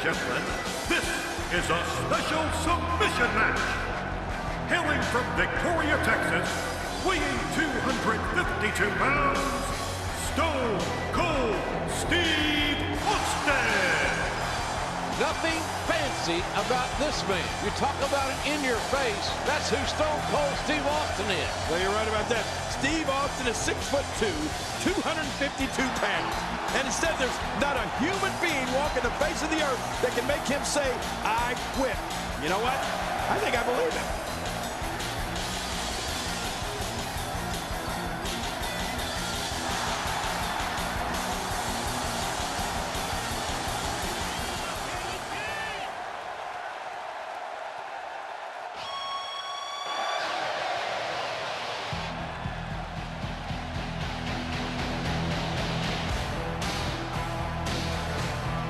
gentlemen, this is a special submission match. Hailing from Victoria, Texas, weighing 252 pounds, Stone Cold Steve Austin. Nothing fancy about this man. You talk about it in your face. That's who Stone Cold Steve Austin is. Well, you're right about that. Steve Austin is 6'2", 252 pounds. And instead, there's not a human being walking the face of the earth that can make him say, I quit. You know what? I think I believe him.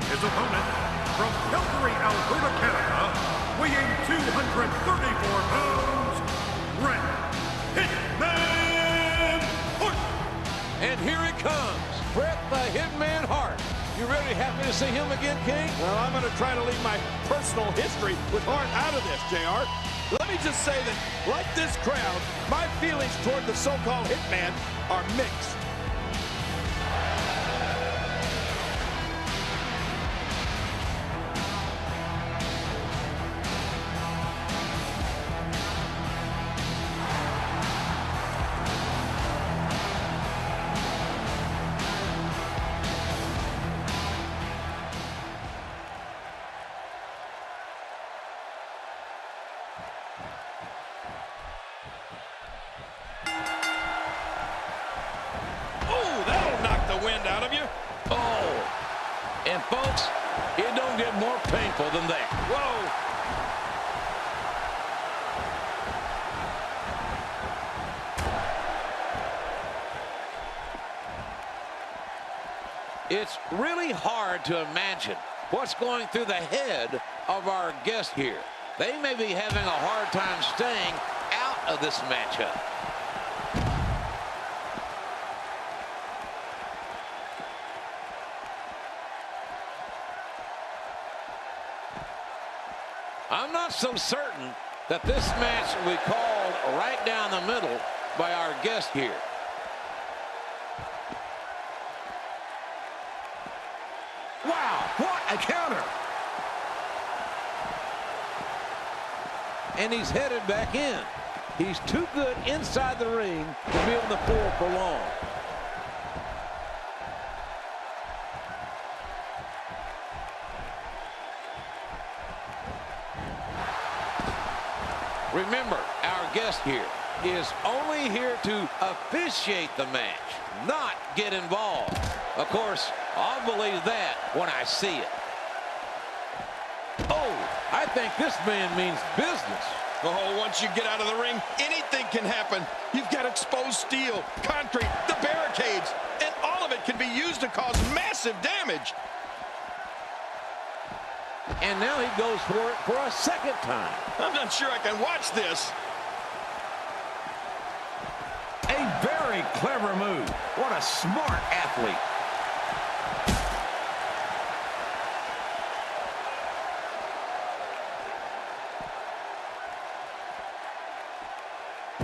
His opponent, from Calgary, Alberta, Canada, weighing 234 pounds, Bret Hitman Hart. And here he comes, Bret the Hitman Hart. You really happy to see him again, King? Well, I'm going to try to leave my personal history with Hart out of this, JR. Let me just say that, like this crowd, my feelings toward the so-called Hitman are mixed. Wind out of you. Oh, and folks, it don't get more painful than that. Whoa. It's really hard to imagine what's going through the head of our guest here. They may be having a hard time staying out of this matchup. I'm not so certain that this match will be called right down the middle by our guest here. Wow, what a counter! And he's headed back in. He's too good inside the ring to be on the floor for long. Remember, our guest here is only here to officiate the match, not get involved. Of course, I'll believe that when I see it. Oh, I think this man means business. Oh, once you get out of the ring, anything can happen. You've got exposed steel, concrete, the barricades, and all of it can be used to cause massive damage. And now he goes for it for a second time. I'm not sure I can watch this. A very clever move. What a smart athlete.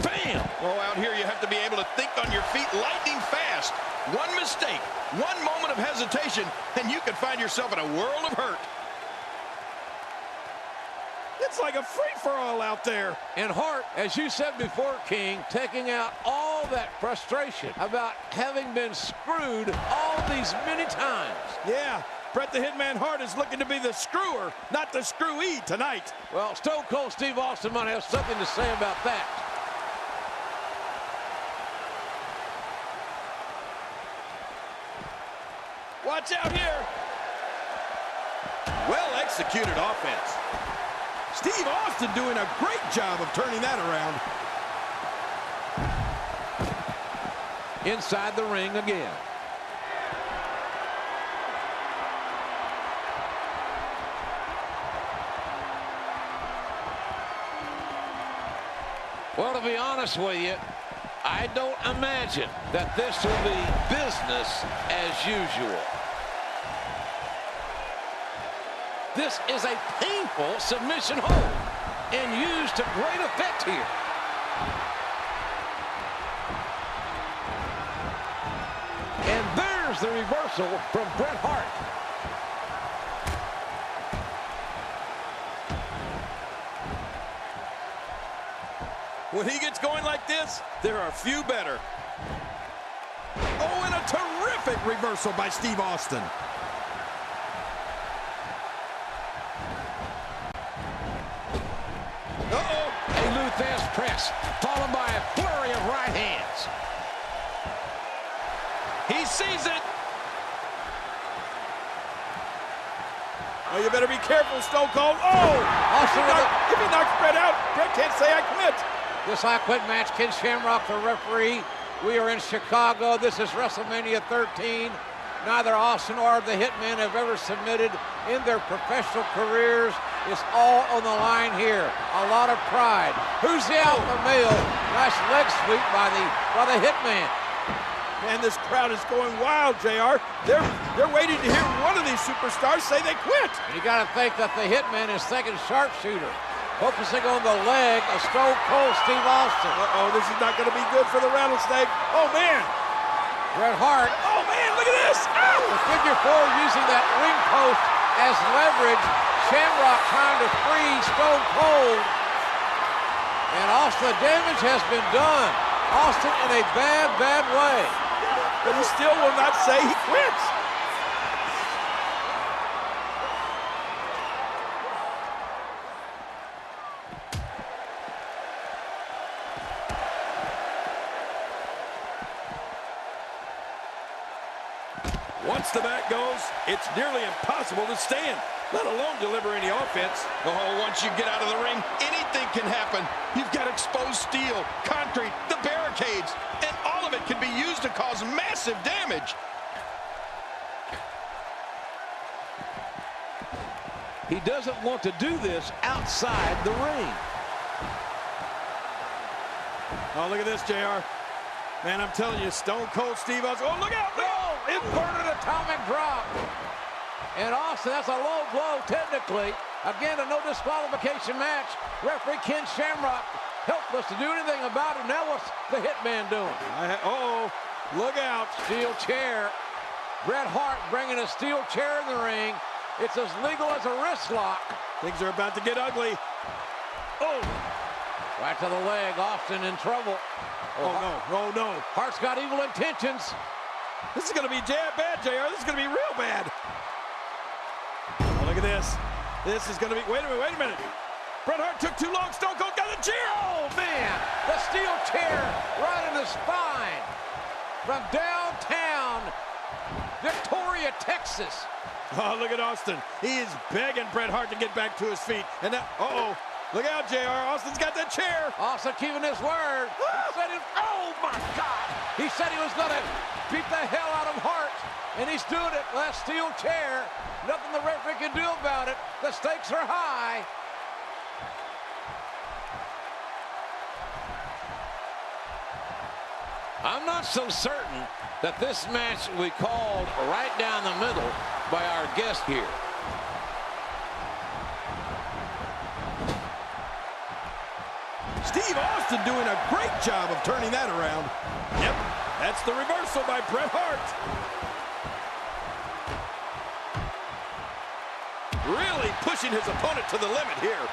Bam! Oh, out here you have to be able to think on your feet lightning fast. One mistake, one moment of hesitation, and you could find yourself in a world of hurt. It's like a free-for-all out there. And Hart, as you said before, King, taking out all that frustration about having been screwed all these many times. Yeah, Bret the Hitman Hart is looking to be the screwer, not the screwee tonight. Well, Stone Cold Steve Austin might have something to say about that. Watch out here. Well-executed offense. Steve Austin doing a great job of turning that around. Inside the ring again. Well, to be honest with you, I don't imagine that this will be business as usual. This is a painful submission hold and used to great effect here. And there's the reversal from Bret Hart. When he gets going like this, there are few better. Oh, and a terrific reversal by Steve Austin. Uh-oh. A Lou Thesz press, followed by a flurry of right hands. He sees it. Oh, you better be careful, Stone Cold. Oh! If he knocks Bret out, Bret can't say I quit. This I Quit match, Ken Shamrock, the referee. We are in Chicago. This is WrestleMania 13. Neither Austin or the Hitman have ever submitted in their professional careers. It's all on the line here. A lot of pride. Who's the alpha male? Nice leg sweep by the Hitman. Man, this crowd is going wild, JR. They're waiting to hear one of these superstars say they quit. And you got to think that the Hitman is thinking sharpshooter, focusing on the leg of Stone Cold Steve Austin. Uh-oh, this is not going to be good for the Rattlesnake. Oh, man. Bret Hart. Oh, man, look at this. Ow! The figure four using that ring post as leverage. Shamrock trying to free Stone Cold. And Austin, the damage has been done. Austin in a bad, bad way. But he still will not say he quits. Once the back goes, it's nearly impossible to stand, let alone deliver any offense. Oh, once you get out of the ring, anything can happen. You've got exposed steel, concrete, the barricades, and all of it can be used to cause massive damage. He doesn't want to do this outside the ring. Oh, look at this, JR. Man, I'm telling you, Stone Cold Steve Austin. Oh, look out! Oh, inverted atomic drop. And Austin, that's a low blow technically. Again, a no disqualification match. Referee Ken Shamrock helpless to do anything about it. Now what's the Hitman doing? Uh-oh, look out. Steel chair. Bret Hart bringing a steel chair in the ring. It's as legal as a wrist lock. Things are about to get ugly. Oh! Right to the leg, Austin in trouble. Oh, no, oh, no. Hart's got evil intentions. This is going to be bad, JR. This is going to be real bad. Oh, look at this. This is going to be, wait a minute. Bret Hart took too long. Stone Cold got the chair. Oh, man. The steel chair right in the spine. From downtown Victoria, Texas. Oh, look at Austin. He is begging Bret Hart to get back to his feet. And now, uh-oh. Look out, JR. Austin's got that chair. Austin keeping his word. Oh, my God. He said he was going to beat the hell out of Hart. And he's doing it. That steel chair. Nothing the referee can do about it. The stakes are high. I'm not so certain that this match we called right down the middle by our guest here. Steve Austin doing a great job of turning that around. Yep, that's the reversal by Bret Hart. Really pushing his opponent to the limit here.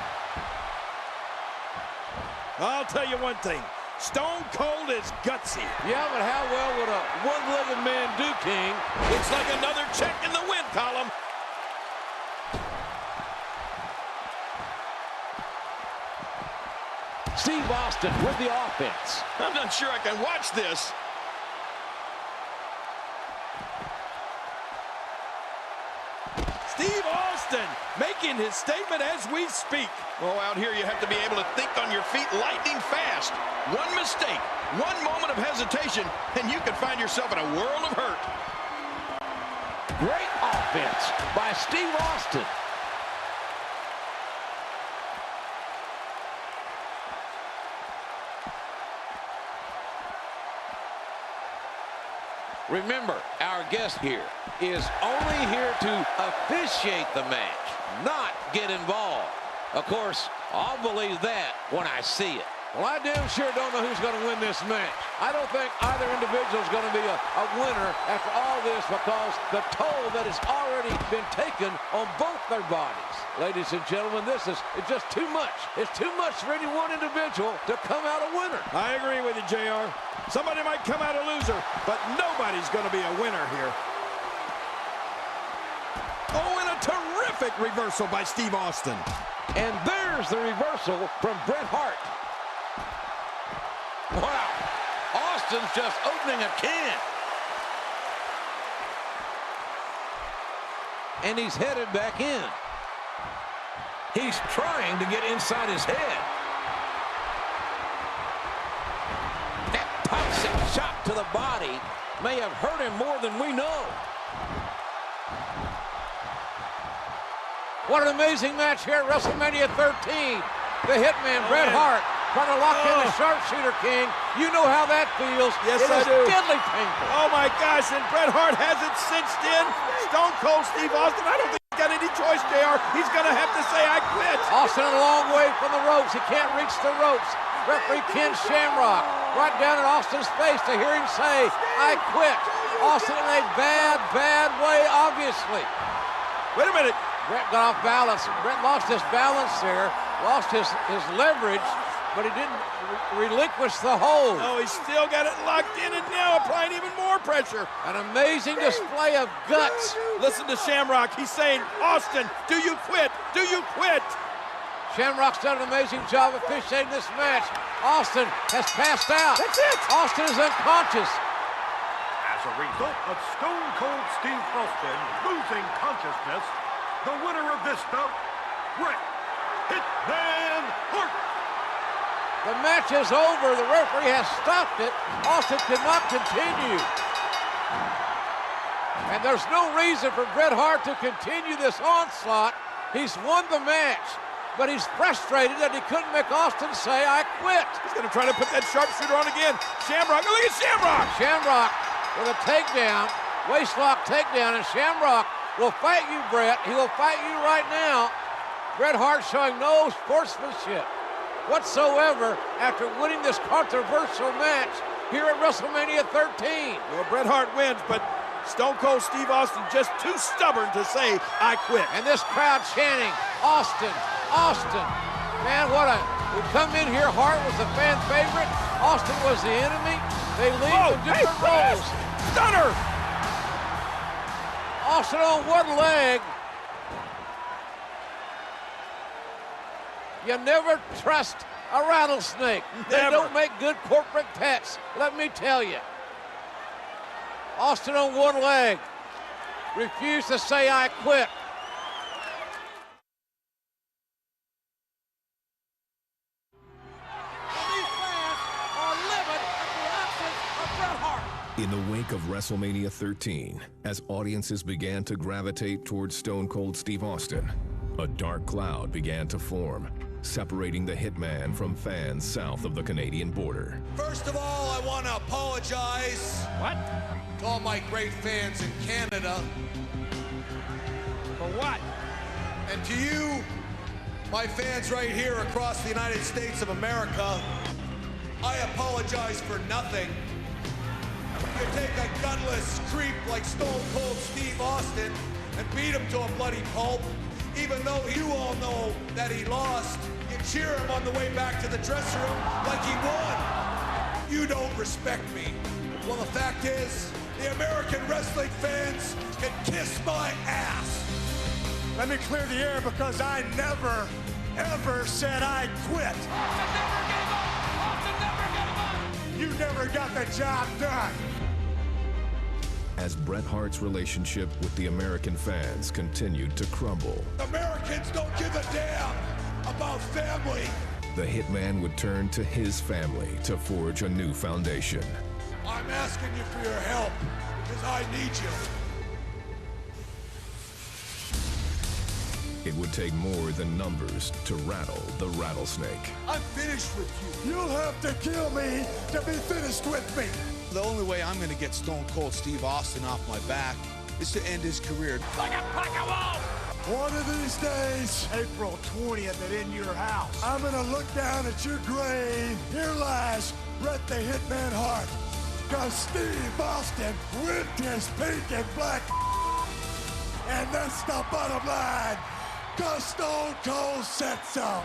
I'll tell you one thing. Stone Cold is gutsy. Yeah, but how well would a one-legged man do, King? Looks like another check in the win column. Steve Austin with the offense. I'm not sure I can watch this. Steve Austin making his statement as we speak. Oh, out here you have to be able to think on your feet lightning fast. One mistake, one moment of hesitation, and you can find yourself in a world of hurt. Great offense by Steve Austin. Remember, our guest here is only here to officiate the match, not get involved. Of course, I'll believe that when I see it. Well, I damn sure don't know who's going to win this match. I don't think either individual is going to be a winner after all this because the toll that has already been taken on both their bodies. Ladies and gentlemen, this is just too much. It's too much for any one individual to come out a winner. I agree with you, JR. Somebody might come out a loser, but nobody's going to be a winner here. Oh, and a terrific reversal by Steve Austin. And there's the reversal from Bret Hart. Wow, Austin's just opening a can. And he's headed back in. He's trying to get inside his head. That toxic shot to the body may have hurt him more than we know. What an amazing match here at WrestleMania 13. The Hitman, Bret Hart, trying to lock in the sharpshooter king. You know how that feels. Yes, it I is do. Deadly painful. Oh, my gosh, and Bret Hart has it cinched in. Stone Cold Steve Austin, I don't think he's got any choice, JR. He's going to have to say, I quit. Austin a long way from the ropes. He can't reach the ropes. Referee Ken Shamrock right down in Austin's face to hear him say, I quit. Austin in a bad, bad way, obviously. Wait a minute. Bret got off balance. Bret lost his balance there, lost his leverage, but he didn't relinquish the hold. Oh, he's still got it locked in, and now applying even more pressure. An amazing display of guts. Listen to Shamrock. He's saying, Austin, do you quit? Do you quit? Shamrock's done an amazing job officiating this match. Austin has passed out. That's it. Austin is unconscious. As a result of Stone Cold Steve Austin losing consciousness, the winner of this bout, Bret Hitman Hart. The match is over. The referee has stopped it. Austin cannot continue. And there's no reason for Bret Hart to continue this onslaught. He's won the match, but he's frustrated that he couldn't make Austin say, I quit. He's going to try to put that sharpshooter on again. Shamrock, oh, look at Shamrock. Shamrock with a takedown, waistlock takedown, and Shamrock will fight you, Bret. He will fight you right now. Bret Hart showing no sportsmanship whatsoever after winning this controversial match here at WrestleMania 13. Well, Bret Hart wins, but Stone Cold Steve Austin just too stubborn to say, I quit. And this crowd chanting, Austin, Austin. Man, we come in here, Hart was the fan favorite. Austin was the enemy. They leave in different roles. Stunner! Austin on one leg. You never trust a rattlesnake. They don't make good corporate pets, let me tell you. Austin on one leg. Refused to say, I quit. These fans are living at the absence of Bret Hart. In the wake of WrestleMania 13, as audiences began to gravitate towards Stone Cold Steve Austin, a dark cloud began to form, separating the Hitman from fans south of the Canadian border. First of all, I want to apologize to all my great fans in Canada. For what? And to you, my fans right here across the United States of America, I apologize for nothing. You take a gutless creep like Stone Cold Steve Austin and beat him to a bloody pulp, even though you all know that he lost. You cheer him on the way back to the dressing room like he won. You don't respect me. Well, the fact is, the American wrestling fans can kiss my ass. Let me clear the air because I never, ever said I quit. You never got the job done. As Bret Hart's relationship with the American fans continued to crumble, Americans don't give a damn about family. the Hitman would turn to his family to forge a new foundation. I'm asking you for your help because I need you. It would take more than numbers to rattle the rattlesnake. I'm finished with you. You'll have to kill me to be finished with me. The only way I'm going to get Stone Cold Steve Austin off my back is to end his career. Like a pack of wolves! One of these days, April 20th at In Your House. I'm gonna look down at your grave. Here lies Bret the Hitman Hart. Cause Steve Austin whipped his pink and black. And that's the bottom line. Cause Stone Cold said so.